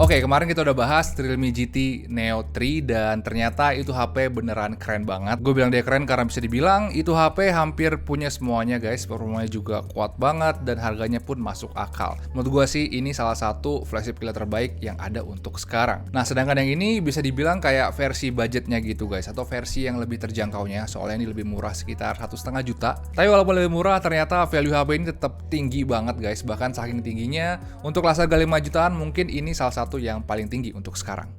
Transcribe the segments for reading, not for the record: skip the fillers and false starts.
Oke, kemarin kita udah bahas Realme GT Neo 3 dan ternyata itu HP beneran keren banget. Gue bilang dia keren karena bisa dibilang itu HP hampir punya semuanya guys. Performanya juga kuat banget dan harganya pun masuk akal. Menurut gue sih ini salah satu flagship killer terbaik yang ada untuk sekarang. Nah, sedangkan yang ini bisa dibilang kayak versi budgetnya gitu guys, atau versi yang lebih terjangkaunya. Soalnya ini lebih murah sekitar 1,5 juta. Tapi walaupun lebih murah, ternyata value HP ini tetap tinggi banget guys. Bahkan saking tingginya untuk kelas harga 5 jutaan mungkin ini salah satu yang paling tinggi untuk sekarang.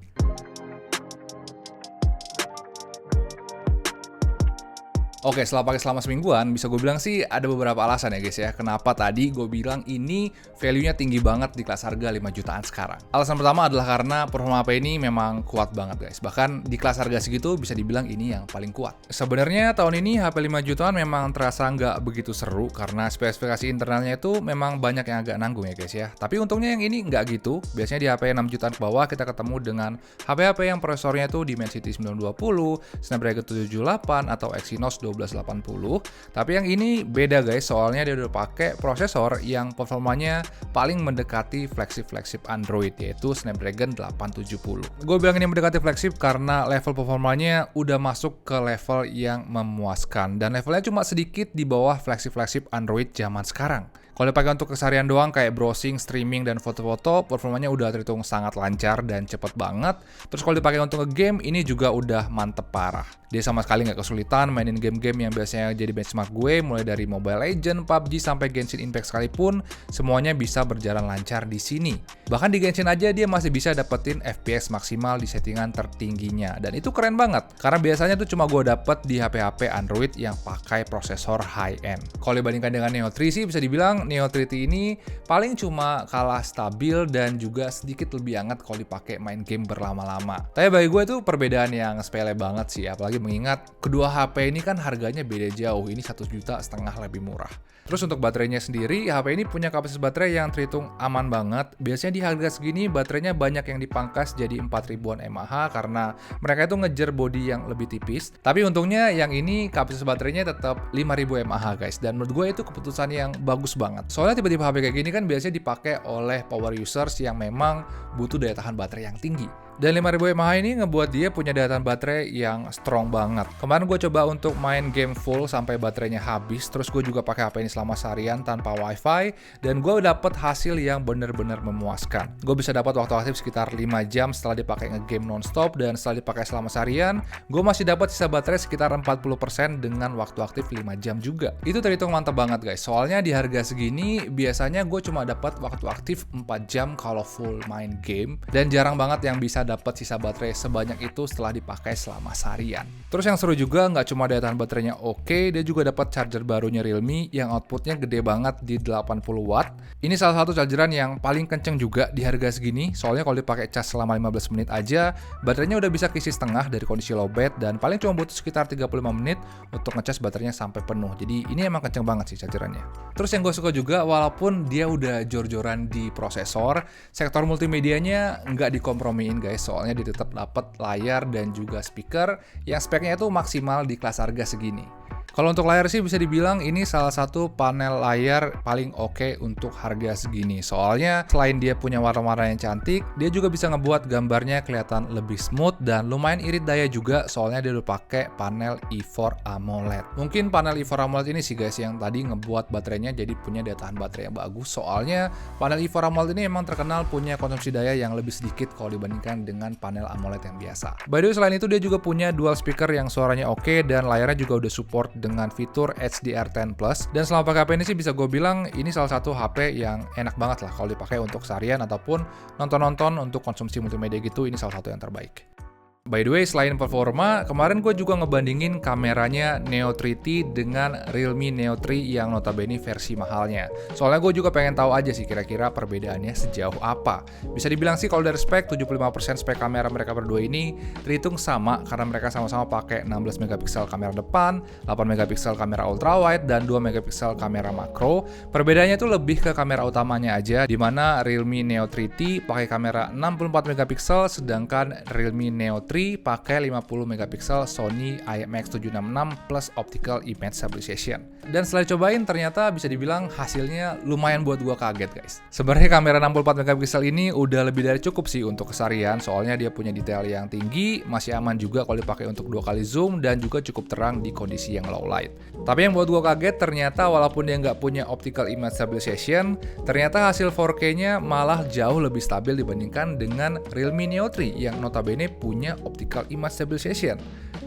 Oke, setelah pakai selama semingguan, bisa gue bilang sih ada beberapa alasan ya guys ya. Kenapa tadi gue bilang ini value-nya tinggi banget di kelas harga 5 jutaan sekarang. Alasan pertama adalah karena performa HP ini memang kuat banget guys. Bahkan di kelas harga segitu bisa dibilang ini yang paling kuat. Sebenarnya tahun ini HP 5 jutaan memang terasa nggak begitu seru karena spesifikasi internalnya itu memang banyak yang agak nanggung ya guys ya. Tapi untungnya yang ini nggak gitu. Biasanya di HP 6 jutaan ke bawah kita ketemu dengan HP-HP yang prosesornya itu Dimensity 920, Snapdragon 778 atau Exynos 1280. Tapi yang ini beda guys, soalnya dia udah pakai prosesor yang performanya paling mendekati flagship Android, yaitu Snapdragon 870. Gue bilang ini mendekati flagship karena level performanya udah masuk ke level yang memuaskan dan levelnya cuma sedikit di bawah flagship Android zaman sekarang. Kalau dipakai untuk keseharian doang kayak browsing, streaming, dan foto-foto, performanya udah terhitung sangat lancar dan cepet banget. Terus kalau dipakai untuk nge-game, ini juga udah mantep parah. Dia sama sekali nggak kesulitan mainin game-game yang biasanya jadi benchmark gue, mulai dari Mobile Legends, PUBG, sampai Genshin Impact sekalipun, semuanya bisa berjalan lancar di sini. Bahkan di Genshin aja dia masih bisa dapetin FPS maksimal di settingan tertingginya. Dan itu keren banget, karena biasanya tuh cuma gue dapet di HP-HP Android yang pakai prosesor high-end. Kalau dibandingkan dengan Neo 3 sih bisa dibilang Neo 3T ini paling cuma kalah stabil dan juga sedikit lebih hangat kalau dipakai main game berlama-lama. Tapi bagi gue itu perbedaan yang sepele banget sih, apalagi mengingat kedua HP ini kan harganya beda jauh. Ini 1,5 juta lebih murah. Terus untuk baterainya sendiri, HP ini punya kapasitas baterai yang terhitung aman banget. Biasanya di harga segini baterainya banyak yang dipangkas jadi 4000-an mAh karena mereka itu ngejar body yang lebih tipis. Tapi untungnya yang ini kapasitas baterainya tetap 5000 mAh guys. Dan menurut gue itu keputusan yang bagus banget. Soalnya tiba-tiba HP kayak gini kan biasanya dipakai oleh power users yang memang butuh daya tahan baterai yang tinggi. Dan 5000 mAh ini ngebuat dia punya daya tahan baterai yang strong banget. Kemarin gue coba untuk main game full sampai baterainya habis, terus gue juga pakai HP ini selama seharian tanpa wifi, dan gue dapet hasil yang bener-bener memuaskan. Gue bisa dapat waktu aktif sekitar 5 jam setelah dipakai ngegame nonstop, dan setelah dipakai selama seharian, gue masih dapat sisa baterai sekitar 40% dengan waktu aktif 5 jam juga. Itu terhitung mantap banget guys, soalnya di harga segini biasanya gue cuma dapat waktu aktif 4 jam kalau full main game, dan jarang banget yang bisa dapat sisa baterai sebanyak itu setelah dipakai selama seharian. Terus yang seru juga nggak cuma daya tahan baterainya oke, dia juga dapat charger barunya Realme yang outputnya gede banget di 80 watt. Ini salah satu chargeran yang paling kenceng juga di harga segini, soalnya kalau dipakai cas selama 15 menit aja, baterainya udah bisa keisi setengah dari kondisi lowbat dan paling cuma butuh sekitar 35 menit untuk ngecas baterainya sampai penuh. Jadi ini emang kenceng banget sih chargerannya. Terus yang gue suka juga, walaupun dia udah jor-joran di prosesor, sektor multimedianya nggak dikompromiin guys. Soalnya dia tetap dapat layar dan juga speaker yang speknya itu maksimal di kelas harga segini. Kalau untuk layar sih bisa dibilang ini salah satu panel layar paling oke untuk harga segini. Soalnya selain dia punya warna-warna yang cantik, dia juga bisa ngebuat gambarnya kelihatan lebih smooth dan lumayan irit daya juga, soalnya dia udah pakai panel E4 AMOLED. Mungkin panel E4 AMOLED ini sih guys yang tadi ngebuat baterainya jadi punya daya tahan baterai yang bagus. Soalnya panel E4 AMOLED ini emang terkenal punya konsumsi daya yang lebih sedikit kalau dibandingkan dengan panel AMOLED yang biasa. By the way, selain itu dia juga punya dual speaker yang suaranya oke dan layarnya juga udah support dengan fitur HDR10+. Dan selama pakai HP ini sih bisa gue bilang ini salah satu HP yang enak banget lah kalau dipakai untuk seharian ataupun nonton-nonton untuk konsumsi multimedia gitu. Ini salah satu yang terbaik. By the way, selain performa, kemarin gue juga ngebandingin kameranya Neo 3T dengan Realme Neo 3 yang notabene versi mahalnya. Soalnya gue juga pengen tahu aja sih kira-kira perbedaannya sejauh apa. Bisa dibilang sih kalau dari spek, 75% spek kamera mereka berdua ini terhitung sama karena mereka sama-sama pakai 16 megapiksel kamera depan, 8 megapiksel kamera ultrawide, dan 2 megapiksel kamera makro. Perbedaannya itu lebih ke kamera utamanya aja, di mana Realme Neo 3T pakai kamera 64 megapiksel, sedangkan Realme Neo 3 Neo 3 pakai 50 megapiksel Sony IMX766 plus optical image stabilization. Dan setelah cobain ternyata bisa dibilang hasilnya lumayan buat gua kaget guys. Sebenarnya kamera 64 megapiksel ini udah lebih dari cukup sih untuk keseharian, soalnya dia punya detail yang tinggi, masih aman juga kalau dipakai untuk 2 kali zoom, dan juga cukup terang di kondisi yang low light. Tapi yang buat gua kaget ternyata walaupun dia nggak punya optical image stabilization, ternyata hasil 4K-nya malah jauh lebih stabil dibandingkan dengan Realme Neo 3 yang notabene punya optical image stabilization.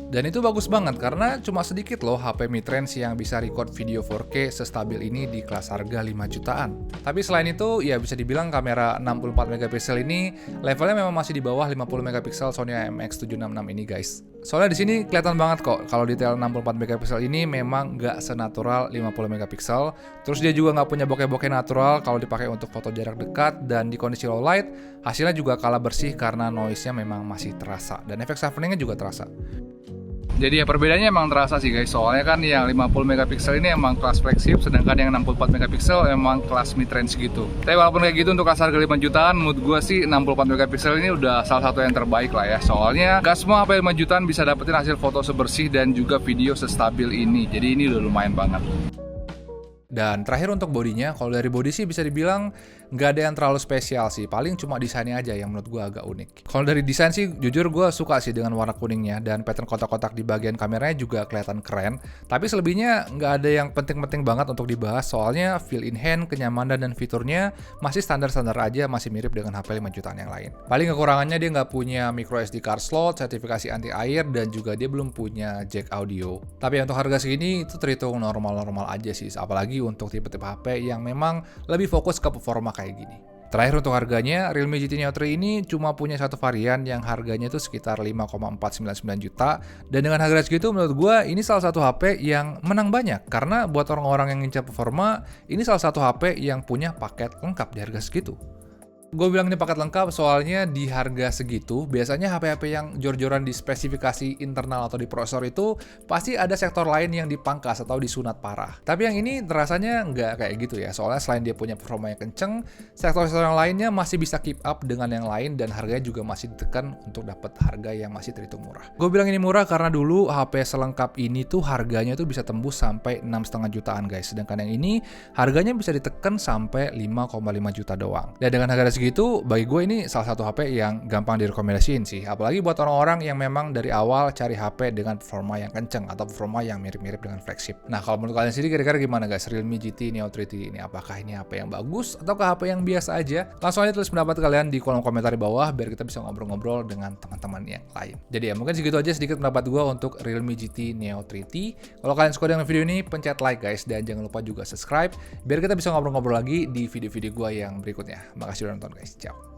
Dan itu bagus banget karena cuma sedikit loh HP mid-range yang bisa record video 4K sestabil ini di kelas harga 5 jutaan. Tapi selain itu, ya bisa dibilang kamera 64 megapiksel ini levelnya memang masih di bawah 50 megapiksel Sony IMX766 ini guys. Soalnya di sini kelihatan banget kok kalau detail 64 megapiksel ini memang nggak senatural 50 megapiksel. Terus dia juga nggak punya bokeh-bokeh natural kalau dipakai untuk foto jarak dekat, dan di kondisi low light hasilnya juga kalah bersih karena noise-nya memang masih terasa dan efek sharpening-nya juga terasa. Jadi ya perbedaannya emang terasa sih guys, soalnya kan yang 50 megapiksel ini emang kelas flagship, sedangkan yang 64 megapiksel emang kelas mid-range gitu. Tapi walaupun kayak gitu untuk kelas harga 5 jutaan, menurut gue sih 64 megapiksel ini udah salah satu yang terbaik lah ya. Soalnya gak semua HP 5 jutaan bisa dapetin hasil foto sebersih dan juga video sestabil ini, jadi ini udah lumayan banget. Dan terakhir untuk bodinya, kalau dari body sih bisa dibilang nggak ada yang terlalu spesial sih, paling cuma desainnya aja yang menurut gue agak unik. Kalau dari desain sih jujur gue suka sih dengan warna kuningnya, dan pattern kotak-kotak di bagian kameranya juga kelihatan keren. Tapi selebihnya nggak ada yang penting-penting banget untuk dibahas, soalnya feel in hand, kenyamanan dan fiturnya masih standar-standar aja, masih mirip dengan HP 5 jutaan yang lain. Paling kekurangannya dia nggak punya micro SD card slot, sertifikasi anti air, dan juga dia belum punya jack audio. Tapi untuk harga segini itu terhitung normal-normal aja sih, apalagi untuk tipe-tipe HP yang memang lebih fokus ke performa kayak gini. Terakhir untuk harganya, Realme GT Neo 3 ini cuma punya satu varian yang harganya itu sekitar 5,499 juta, dan dengan harga segitu menurut gue ini salah satu HP yang menang banyak, karena buat orang-orang yang ngincar performa, ini salah satu HP yang punya paket lengkap di harga segitu. Gue bilang ini paket lengkap soalnya di harga segitu, biasanya HP-HP yang jor-joran di spesifikasi internal atau di prosesor itu pasti ada sektor lain yang dipangkas atau disunat parah. Tapi yang ini rasanya nggak kayak gitu ya, soalnya selain dia punya performa yang kenceng, sektor-sektor yang lainnya masih bisa keep up dengan yang lain, dan harganya juga masih ditekan untuk dapat harga yang masih terhitung murah. Gue bilang ini murah karena dulu HP selengkap ini tuh harganya tuh bisa tembus sampai 6,5 jutaan guys, sedangkan yang ini harganya bisa ditekan sampai 5,5 juta doang. Dan dengan harga segitu, bagi gue ini salah satu HP yang gampang direkomendasiin sih, apalagi buat orang-orang yang memang dari awal cari HP dengan performa yang kenceng atau performa yang mirip-mirip dengan flagship. Nah, kalau menurut kalian sendiri kira-kira gimana guys, Realme GT Neo 3 ini? Apakah ini HP yang bagus ataukah HP yang biasa aja? Langsung aja tulis pendapat kalian di kolom komentar di bawah biar kita bisa ngobrol-ngobrol dengan teman-teman yang lain. Jadi ya mungkin segitu aja sedikit pendapat gue untuk Realme GT Neo 3T. Kalau kalian suka dengan video ini, pencet like guys, dan jangan lupa juga subscribe biar kita bisa ngobrol-ngobrol lagi di video-video gue yang berikutnya. Makasih udah nonton guys, ciao.